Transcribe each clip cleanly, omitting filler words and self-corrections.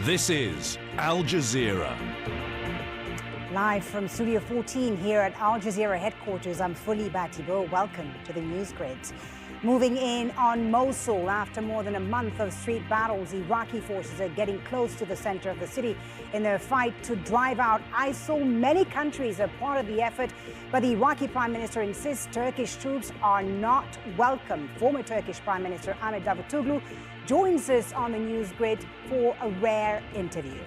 This is Al Jazeera. Live from Studio 14 here at Al Jazeera headquarters, I'm Fully Batibo. Welcome to the News Grid. Moving in on Mosul, after more than a month of street battles, Iraqi forces are getting close to the center of the city in their fight to drive out ISIL. Many countries are part of the effort, but the Iraqi Prime Minister insists Turkish troops are not welcome. Former Turkish Prime Minister Ahmet Davutoglu joins us on the News Grid for a rare interview.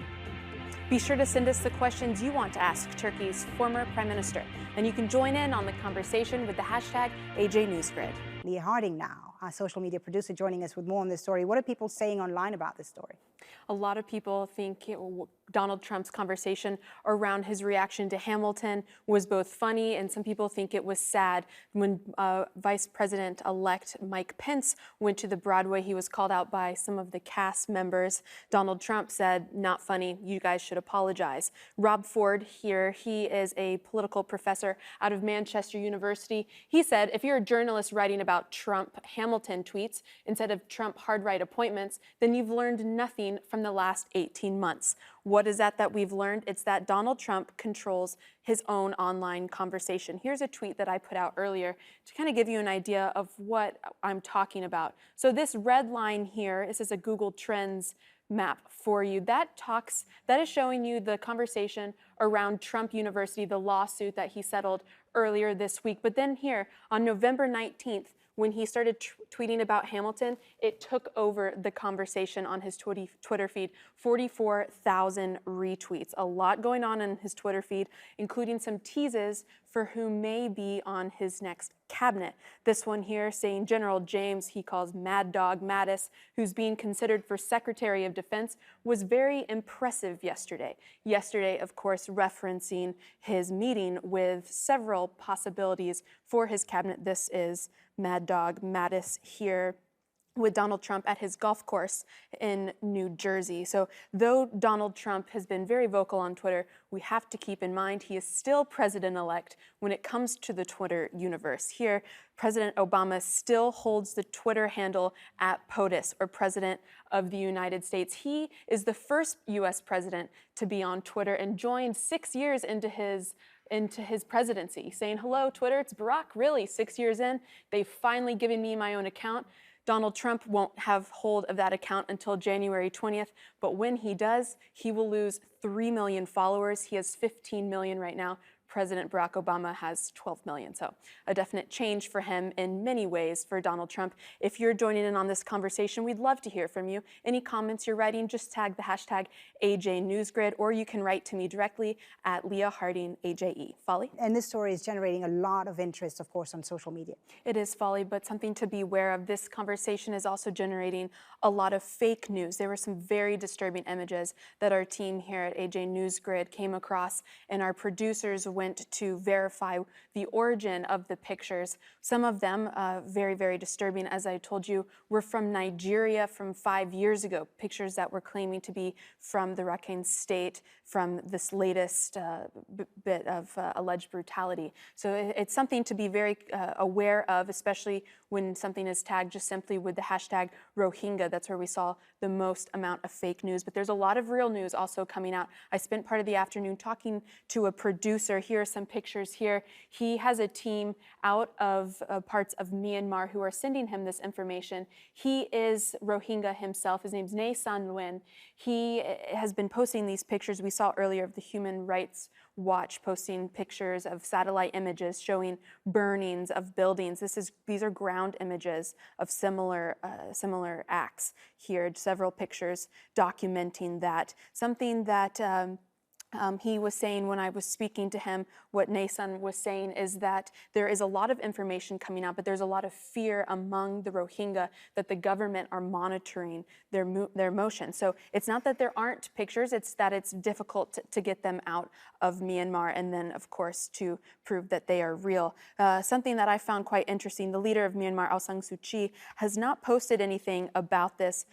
Be sure to send us the questions you want to ask Turkey's former Prime Minister, and you can join in on the conversation with the hashtag AJNewsGrid. Leah Harding now, our social media producer, joining us with more on this story. What are people saying online about this story? A lot of people think Donald Trump's conversation around his reaction to Hamilton was both funny, and some people think it was sad. When Vice President-elect Mike Pence went to the Broadway, he was called out by some of the cast members. Donald Trump said, "Not funny, you guys should apologize." Rob Ford here, he is a political professor out of Manchester University. He said, if you're a journalist writing about Trump-Hamilton tweets instead of Trump hard-right appointments, then you've learned nothing from the last 18 months. What is that we've learned? It's that Donald Trump controls his own online conversation. Here's a tweet that I put out earlier to kind of give you an idea of what I'm talking about. So this red line here, this is a Google Trends map for you. That is showing you the conversation around Trump University, the lawsuit that he settled earlier this week. But then here on November 19th, when he started tweeting about Hamilton, it took over the conversation on his Twitter feed. 44,000 retweets. A lot going on in his Twitter feed, including some teases for who may be on his next cabinet. This one here saying General James, he calls Mad Dog Mattis, who's being considered for Secretary of Defense, was very impressive yesterday. Yesterday, of course, referencing his meeting with several possibilities for his cabinet. This is Mad Dog Mattis here with Donald Trump at his golf course in New Jersey. So though Donald Trump has been very vocal on Twitter, we have to keep in mind he is still president-elect when it comes to the Twitter universe. Here, President Obama still holds the Twitter handle at POTUS, or President of the United States. He is the first U.S. president to be on Twitter and joined 6 years into his presidency, saying, "Hello, Twitter, it's Barack." Really, 6 years in, they've finally given me my own account. Donald Trump won't have hold of that account until January 20th, but when he does, he will lose 3 million followers. He has 15 million right now. President Barack Obama has 12 million. So a definite change for him in many ways for Donald Trump. If you're joining in on this conversation, we'd love to hear from you. Any comments you're writing, just tag the hashtag AJNewsGrid, or you can write to me directly at Leah Harding, AJE. Folly? And this story is generating a lot of interest, of course, on social media. It is, Folly, but something to be aware of. This conversation is also generating a lot of fake news. There were some very disturbing images that our team here at AJNewsGrid came across, and our producers went to verify the origin of the pictures. Some of them, very, very disturbing, as I told you, were from Nigeria from 5 years ago, pictures that were claiming to be from the Rakhine State from this latest bit of alleged brutality. So it's something to be very aware of, especially when something is tagged just simply with the hashtag Rohingya. That's where we saw the most amount of fake news. But there's a lot of real news also coming out. I spent part of the afternoon talking to a producer. Here are some pictures here. He has a team out of parts of Myanmar who are sending him this information. He is Rohingya himself. His name's Ne San Nguyen. He has been posting these pictures. We saw earlier of the Human Rights Watch posting pictures of satellite images showing burnings of buildings. These are ground images of similar acts here. Several pictures documenting that. Something that he was saying when I was speaking to him, what Nason was saying is that there is a lot of information coming out, but there's a lot of fear among the Rohingya that the government are monitoring their motion. So it's not that there aren't pictures, it's that it's difficult to get them out of Myanmar, and then, of course, to prove that they are real. Something that I found quite interesting, the leader of Myanmar, Aung San Suu Kyi, has not posted anything about this.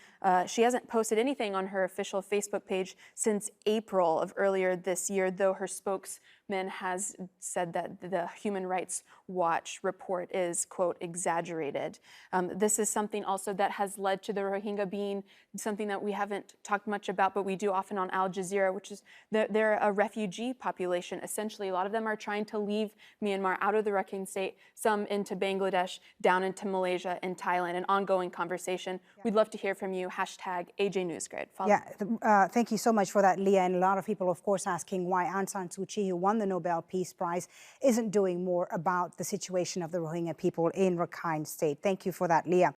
She hasn't posted anything on her official Facebook page since April of earlier this year, though her Min has said that the Human Rights Watch report is, quote, exaggerated. This is something also that has led to the Rohingya being something that we haven't talked much about, but we do often on Al Jazeera, which is they're a refugee population. Essentially, a lot of them are trying to leave Myanmar out of the Rakhine State, some into Bangladesh, down into Malaysia and Thailand, an ongoing conversation. We'd love to hear from you. Hashtag AJ Newsgrid. Thank you so much for that, Leah. And a lot of people, of course, asking why Aung San Suu Kyi, who won the Nobel Peace Prize, isn't doing more about the situation of the Rohingya people in Rakhine State. Thank you for that, Leah.